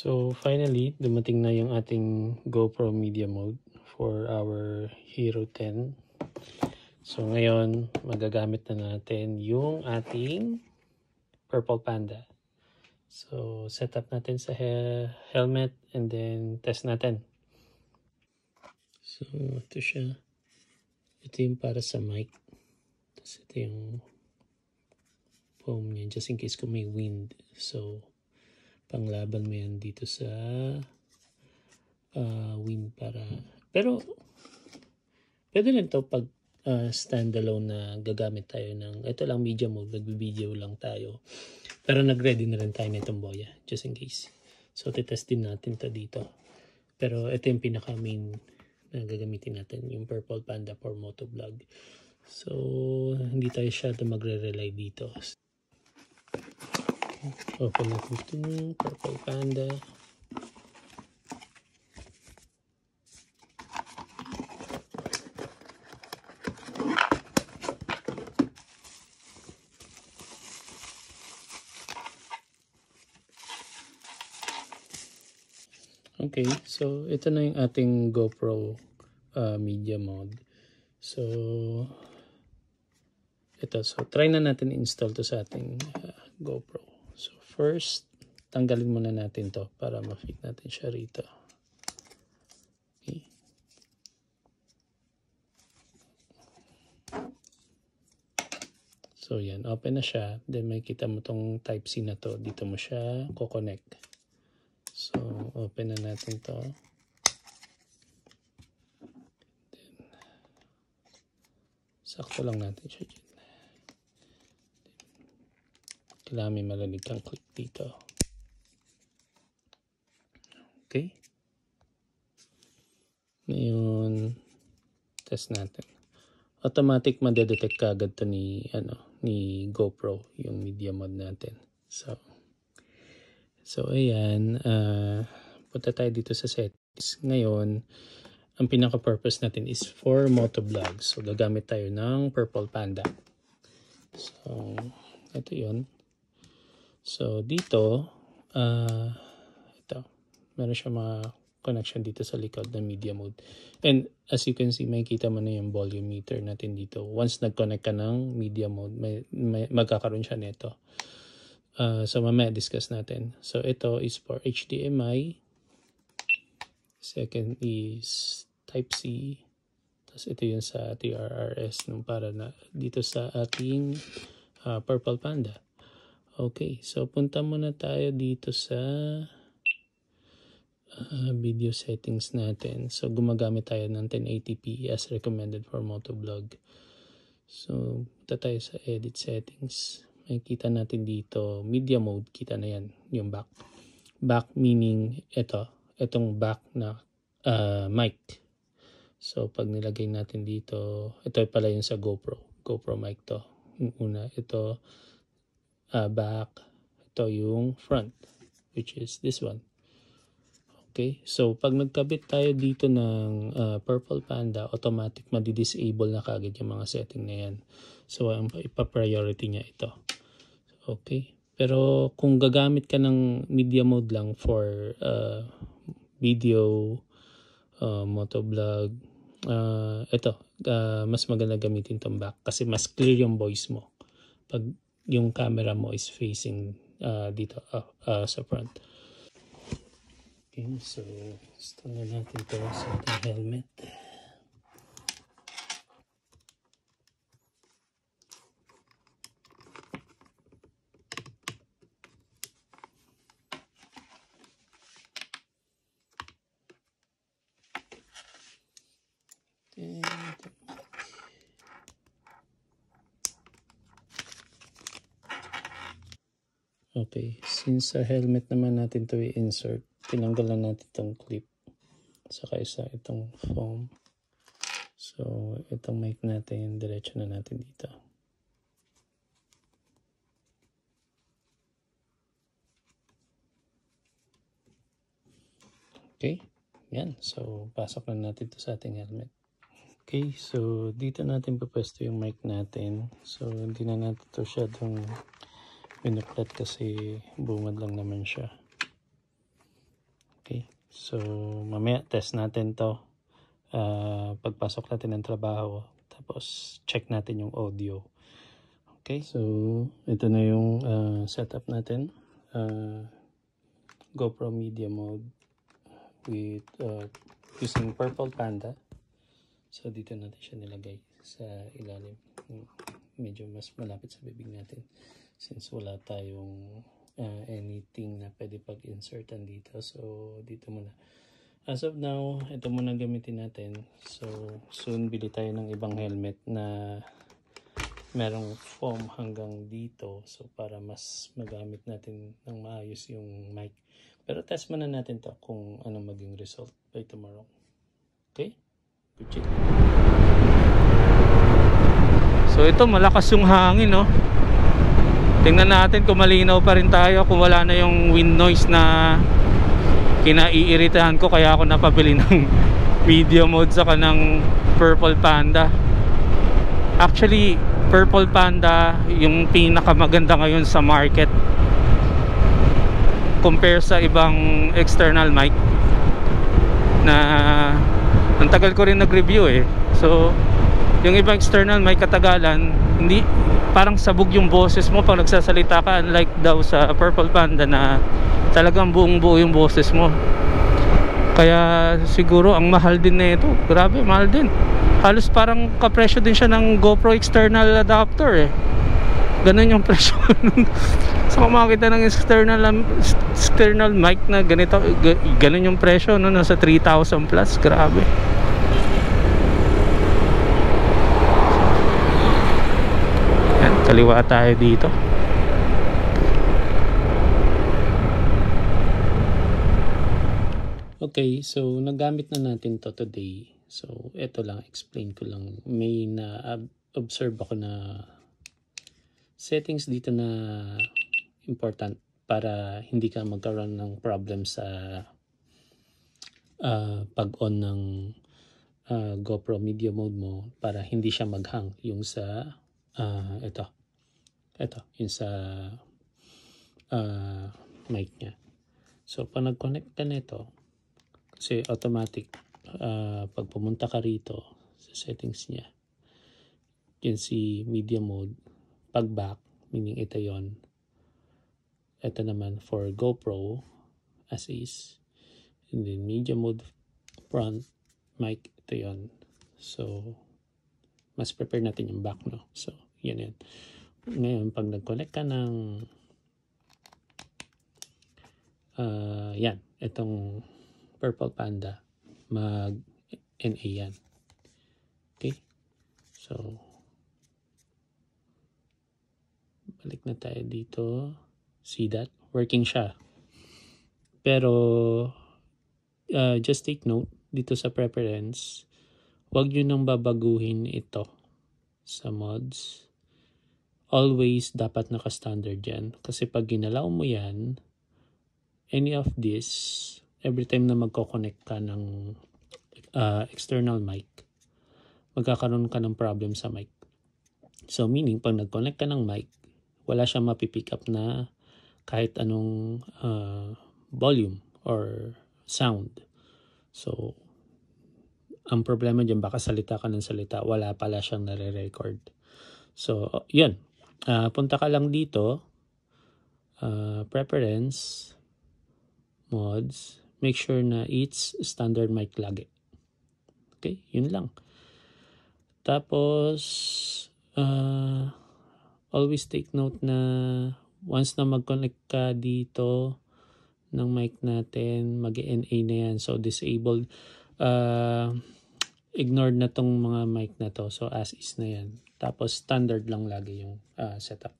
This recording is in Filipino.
So finally, dumating na yung ating GoPro Media Mode for our Hero 10. So ngayon, magagamit na natin yung ating Purple Panda. So set up natin sa helmet and then test natin. So ito siya. Ito yung para sa mic. Tapos ito yung foam niya just in case kung may wind. So panglaban mo yan dito sa wind para. Pero pwede rin to pag standalone na gagamit tayo ng ito lang media mode, nagbi-video lang tayo. Pero nag-ready na rin tayo nitong boya just in case. So titest din natin to dito. Pero ito yung pinaka main na gagamitin natin, yung Purple Panda for motovlog. So hindi tayo syado magre-rely dito. Open natin itong Purple Panda. Okay, so ito na yung ating GoPro media mode. So ito, so try na natin install to sa ating GoPro. So first, tanggalin muna natin to para ma-fit natin siya rito. Okay. So yan, open na siya. Then makikita mo tong Type-C na to. Dito mo siya ko-connect. So open na natin to. Then, sakto lang natin siya dyan. Kailangan may malalig kang click dito. Okay. Ngayon, test natin. Automatic madedetect kagad to ni GoPro yung media mode natin. So ayan, punta tayo dito sa settings. Ngayon, ang pinaka-purpose natin is for motovlog. So gagamit tayo ng Purple Panda. So ito 'yon. So dito, ito, meron siya mga connection dito sa likod ng media mode. And as you can see, makikita mo na yung volume meter natin dito. Once nag-connect ka ng media mode, magkakaroon siya nito. So mamaya discuss natin. So ito is for HDMI. Second is Type-C. Tapos ito yung sa TRRS nung para na dito sa ating Purple Panda. Okay, so punta muna tayo dito sa video settings natin. So gumagamit tayo ng 1080p as recommended for motovlog. So punta tayo sa edit settings. Makikita natin dito media mode, kita na yan yung back. Back meaning itong back na mic. So pag nilagay natin dito, ito pala yung sa GoPro mic to. Yung una, ito back, ito yung front, which is this one. Okay, so pag nagkabit tayo dito ng Purple Panda, automatic madi-disable na kagad yung mga setting na yan. So ang ipa-priority niya ito. Okay, pero kung gagamit ka ng media mode lang for video, motovlog, mas maganda gamitin tong back kasi mas clear yung voice mo pag yung camera mo is facing dito sa front. Okay, so install na natin ito sa ating helmet. Okay, since sa helmet naman natin to i-insert, tinanggal na natin itong clip saka isa itong foam. So itong mic natin, diretso na natin dito. Okay, yan. So pasok na natin to sa ating helmet. Okay, so dito natin papwesto yung mic natin. So hindi na natin to syadong pinuplat kasi bungad lang naman siya. So mamaya test natin to pagpasok natin ng trabaho, tapos check natin yung audio. Okay, so ito na yung setup natin. GoPro media mode with using Purple Panda. So dito natin siya nilagay sa ilalim, medyo mas malapit sa bibig natin since wala tayong anything na pwede pag-insertan dito. So dito muna. As of now, ito muna gamitin natin. So soon bili tayo ng ibang helmet na merong foam hanggang dito. So para mas magamit natin ng maayos yung mic. Pero test muna natin to kung ano maging result by tomorrow. Okay? Good check. So ito malakas yung hangin, no? Tingnan natin kung malinaw pa rin tayo, kung wala na yung wind noise na kinaiiritahan ko, kaya ako napabili ng video mode sa kanang Purple Panda. Actually, Purple Panda yung pinakamaganda ngayon sa market compare sa ibang external mic na ang tagal ko rin nag-review eh. So yung ibang external mic katagalan, hindi, parang sabog yung boses mo pag nagsasalita ka, unlike daw sa Purple Panda na talagang buong buo yung boses mo. Kaya siguro ang mahal din na ito. Grabe, mahal din. Halos parang kapresyo din siya ng GoPro external adapter eh. Ganun yung presyo. So kung makakita ng external mic na ganito, ganun yung presyo, no? Nasa 3,000 plus. Grabe. Yan, kaliwa tayo dito. Okay, so nagamit na natin to today. So ito lang, explain ko lang. May na-observe ako na settings dito na important para hindi ka magkaroon ng problem sa pag-on ng GoPro media mode mo, para hindi siya maghang yung sa ito yung sa mic niya. So pag nag-connect ka nito, kasi automatic pag pumunta ka rito sa settings niya, yun si media mode, pag back, meaning ito yon, ito naman for GoPro as is, and then media mode front mic, ito yon. So mas prepare natin yung back, no? So yan. Ngayon pag nag-connect ka ng yan, itong Purple Panda, mag-NA yan. Okay? So balik na tayo dito. See that? Working siya. Pero just take note dito sa preference, huwag nyo nang babaguhin ito sa mods. Always dapat naka-standard yan. Kasi pag ginalaw mo yan, any of this, every time na magko-connect ka ng external mic, magkakaroon ka ng problem sa mic. So meaning, pag nag-connect ka ng mic, wala siyang mapipick up na kahit anong volume or sound. So ang problema dyan, baka salita ka ng salita, wala pala siyang nare-record. So yun, punta ka lang dito, preference, mods, make sure na it's standard mic lagi. Okay, yun lang. Tapos always take note na once na mag-connect ka dito ng mic natin, mag-NA na yan. So disabled, ignored na tong mga mic na to. So as is na yan. Tapos standard lang lagi yung setup.